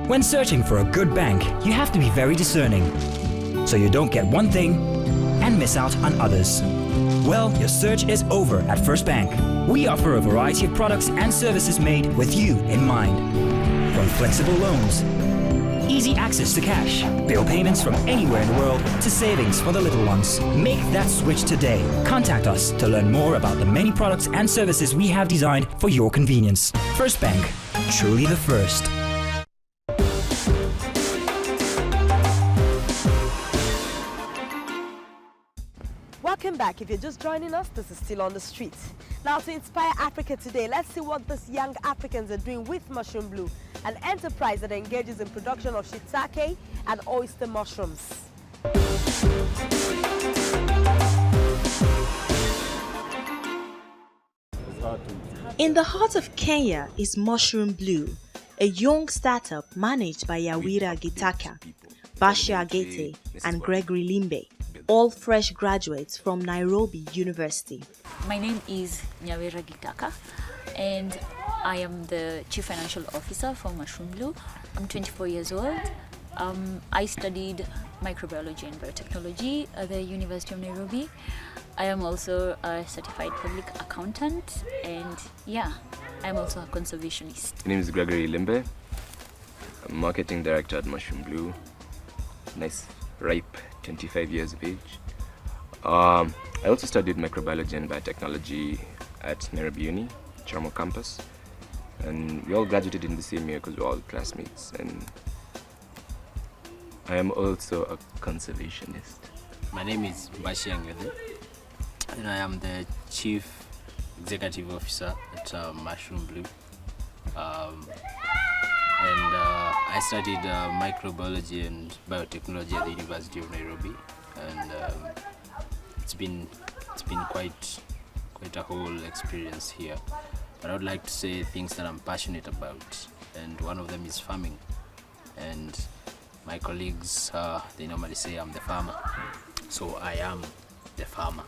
When searching for a good bank, you have to be very discerning, so you don't get one thing and miss out on others. Well, your search is over at First Bank. We offer a variety of products and services made with you in mind. From flexible loans, easy access to cash, bill payments from anywhere in the world, to savings for the little ones. Make that switch today. Contact us to learn more about the many products and services we have designed for your convenience. First Bank, truly the first. Welcome back. If you're just joining us, this is Still on the Street. Now, to inspire Africa today, let's see what these young Africans are doing with Mushroom Blue, an enterprise that engages in production of shiitake and oyster mushrooms. In the heart of Kenya is Mushroom Blue, a young startup managed by Yawira Gitaka, Bashir Agete, and Gregory Limbe, all fresh graduates from Nairobi University. My name is Nyawira Gitaka, and I am the Chief Financial Officer for Mushroom Blue. I'm 24 years old. I studied microbiology and biotechnology at the University of Nairobi. I am also a certified public accountant, and yeah, I'm also a conservationist. My name is Gregory Limbe. I'm marketing director at Mushroom Blue. Nice, ripe, 25 years of age. I also studied microbiology and biotechnology at Nairobi Uni, Charmo campus. And we all graduated in the same year because we're all classmates. And I am also a conservationist. My name is Bashir Agete, and I am the Chief Executive Officer at Mushroom Blue. I studied microbiology and biotechnology at the University of Nairobi, and it's been quite a whole experience here. But I would like to say things that I'm passionate about, and one of them is farming. And my colleagues, they normally say I'm the farmer, so I am the farmer.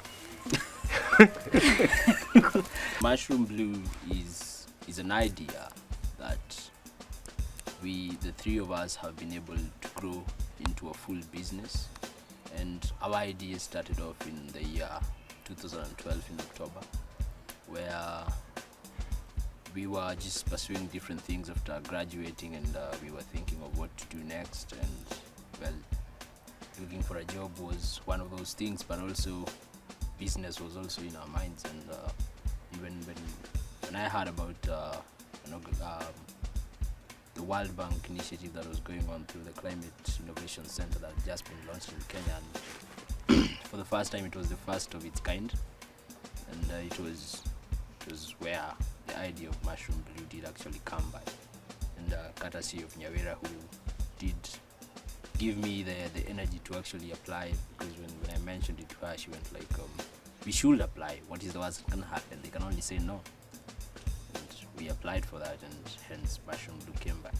Mushroom Blue is an idea that the three of us have been able to grow into a full business, and our idea started off in the year 2012 in October, where we were just pursuing different things after graduating, and we were thinking of what to do next, and well, looking for a job was one of those things, but also business was also in our minds. And when I heard about the World Bank initiative that was going on through the Climate Innovation Center that had just been launched in Kenya, and for the first time it was the first of its kind, and it was where the idea of Mushroom Blue did actually come by, and courtesy of Nyawira, who did give me the energy to actually apply, because when I mentioned it to her, she went like, we should apply. What is the worst that can happen? They can only say no. And we applied for that, and hence Mushroom Blue came by.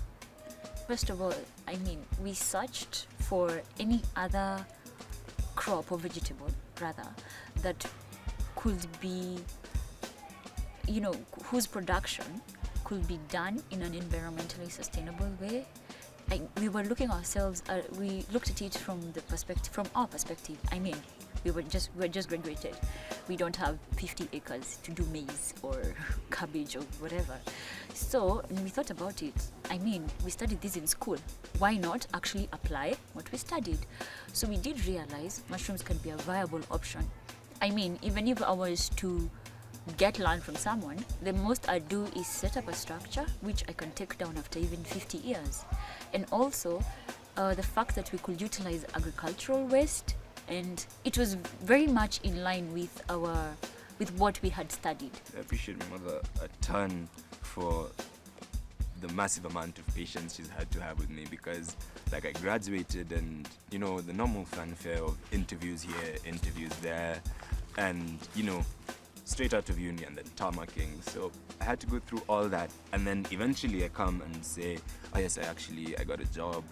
First of all, I mean, we searched for any other crop or vegetable, rather, that could be, whose production could be done in an environmentally sustainable way. We were looking ourselves, we looked at it from our perspective. I mean, we're just graduated. We don't have 50 acres to do maize or cabbage or whatever. So when we thought about it, I mean, we studied this in school. Why not actually apply what we studied? So we did realize mushrooms can be a viable option. I mean, even if I was to get land from someone, the most I do is set up a structure which I can take down after even 50 years. And also the fact that we could utilize agricultural waste, and it was very much in line with what we had studied. I appreciate my mother a ton for the massive amount of patience she's had to have with me, because like I graduated, and the normal fanfare of interviews here, interviews there, and straight out of uni and then tarmacking. So I had to go through all that, and then eventually I come and say, oh yes, I got a job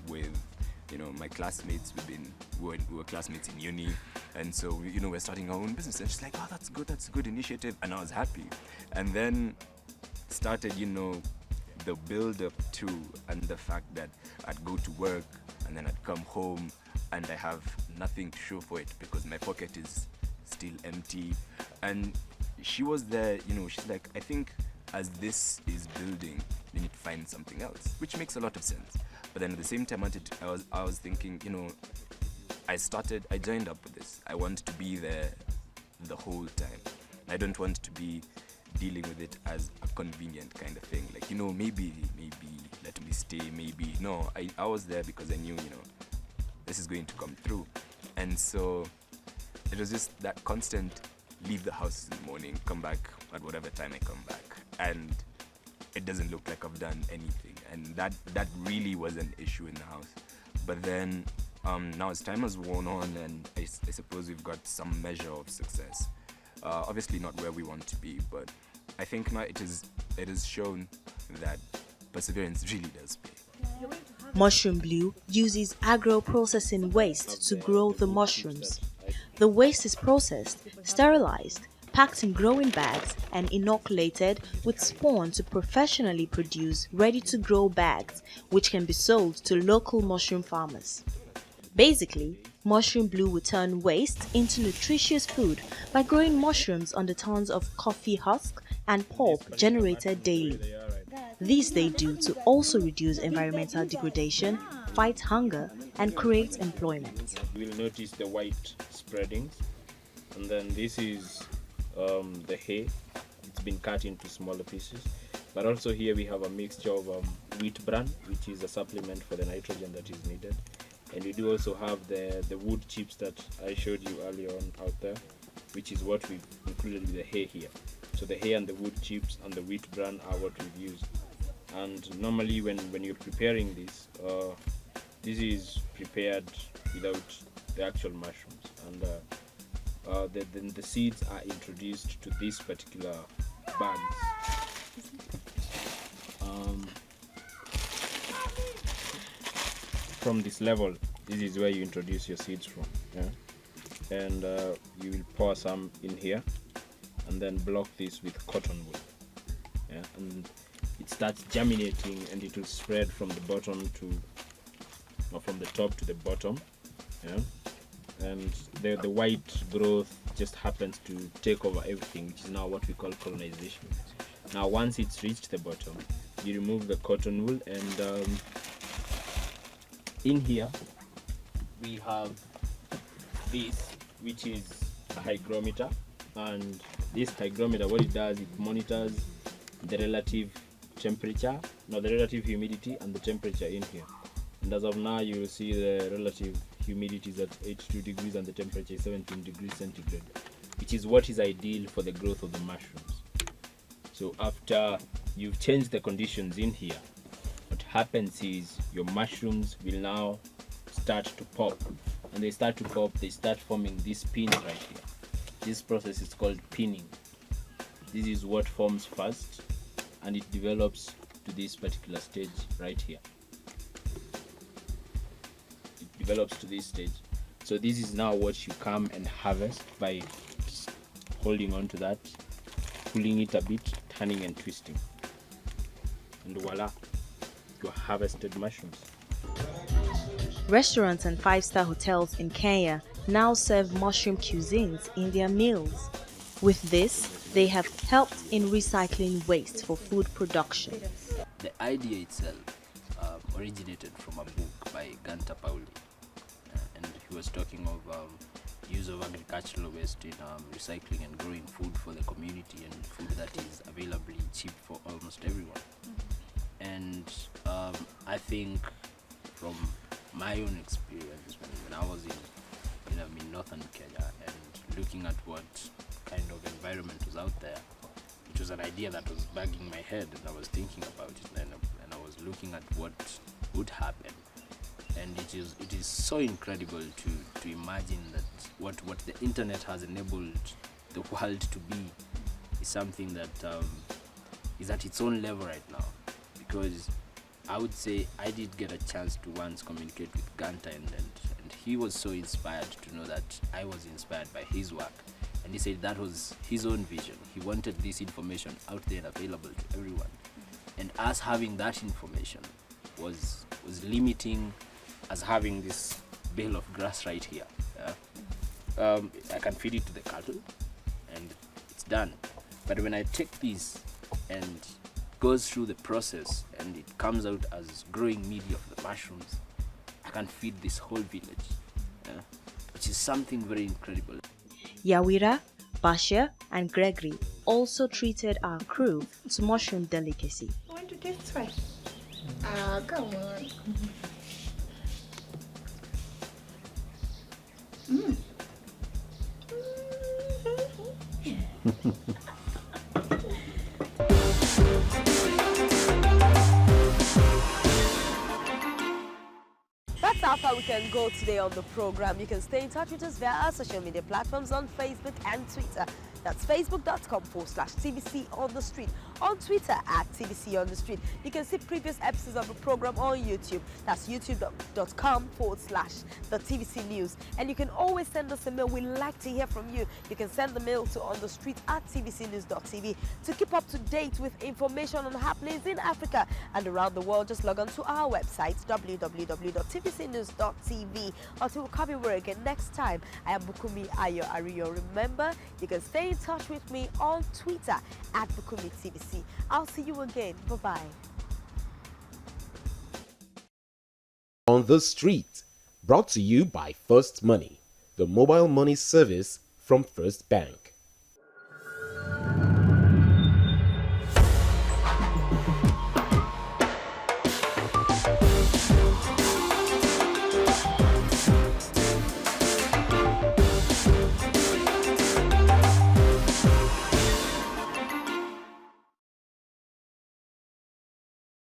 with my classmates, we were classmates in uni, and so we're starting our own business. And she's like, oh, that's a good initiative, and I was happy. And then started, the build up to, and the fact that I'd go to work and then I'd come home and I have nothing to show for it because my pocket is still empty. And she was there, she's like, I think as this is building, we need to find something else, which makes a lot of sense. But then at the same time, I was thinking, I joined up with this. I want to be there the whole time. I don't want to be dealing with it as a convenient kind of thing. Like, maybe let me stay, maybe. No, I was there because I knew, this is going to come through. And so it was just that constant leave the house in the morning, come back at whatever time I come back. And it doesn't look like I've done anything. And that really was an issue in the house. But then now as time has worn on, and I suppose we've got some measure of success. Obviously not where we want to be, but I think now it is shown that perseverance really does pay. Mushroom Blue uses agro-processing waste to grow the mushrooms. The waste is processed, sterilized, packed in growing bags and inoculated with spawn to professionally produce ready-to-grow bags which can be sold to local mushroom farmers. Basically, Mushroom Blue will turn waste into nutritious food by growing mushrooms on the tons of coffee husk and pulp generated daily. This they do to also reduce environmental degradation, fight hunger, and create employment. You will notice the white spreadings, and then this is the hay. It's been cut into smaller pieces. But also here we have a mixture of wheat bran, which is a supplement for the nitrogen that is needed. And we do also have the wood chips that I showed you earlier on out there, which is what we've included with the hay here. So the hay and the wood chips and the wheat bran are what we've used. And normally when you're preparing this, this is prepared without the actual mushrooms. And then the seeds are introduced to these particular bags. From this level, this is where you introduce your seeds from. Yeah? And you will pour some in here and then block this with cotton wool. Yeah? And it starts germinating and it will spread from the bottom or from the top to the bottom. Yeah? And the white growth just happens to take over everything, which is now what we call colonization. Now once it's reached the bottom, you remove the cotton wool, and in here we have this, which is a hygrometer. And this hygrometer, what it does, it monitors the relative temperature, the relative humidity and the temperature in here. And as of now, you will see the relative humidity is at 82 degrees and the temperature is 17 degrees centigrade, which is what is ideal for the growth of the mushrooms. So after you've changed the conditions in here, what happens is your mushrooms will now start to pop. And they start to pop, they start forming these pins right here. This process is called pinning. This is what forms first, and it develops to this particular stage right here. It develops to this stage. So this is now what you come and harvest by just holding on to that, pulling it a bit, turning and twisting. And voila, your harvested mushrooms. Restaurants and five-star hotels in Kenya now serve mushroom cuisines in their meals. With this, they have helped in recycling waste for food production. The idea itself originated from a book by Ganta Pauli, and he was talking of use of agricultural waste in recycling and growing food for the community, and food that is availably cheap for almost everyone. And I think from my own experience when I was in northern Kenya and looking at what kind of environment was out there, it was an idea that was bugging my head, and I was thinking about it, and I was looking at what would happen. And it is so incredible to imagine that what the internet has enabled the world to be is something that is at its own level right now. Because I would say I did get a chance to once communicate with Ganta, and he was so inspired to know that I was inspired by his work. And he said that was his own vision. He wanted this information out there and available to everyone. And us having that information was limiting us having this bale of grass right here. I can feed it to the cattle and it's done. But when I take this and goes through the process and it comes out as growing media of the mushrooms, I can feed this whole village, which is something very incredible. Yawira, Bashir, and Gregory also treated our crew to mushroom delicacy. I want to taste first. Come on. That's how far we can go today on the program. You can stay in touch with us via our social media platforms on Facebook and Twitter. That's facebook.com/TVC on the street. On Twitter @TVC on the street. You can see previous episodes of the program on YouTube. That's youtube.com/the TVC News. And you can always send us a mail. We like to hear from you. You can send the mail to onthestreet@tvcnews.tv. To keep up to date with information on happenings in Africa and around the world, just log on to our website www.tvcnews.tv. Until we'll come here again next time, I am Bukumi Ayo Ario. Remember, you can stay in touch with me on Twitter @Bukumi TVC. I'll see you again. Bye-bye. On the Street, brought to you by First Money, the mobile money service from First Bank.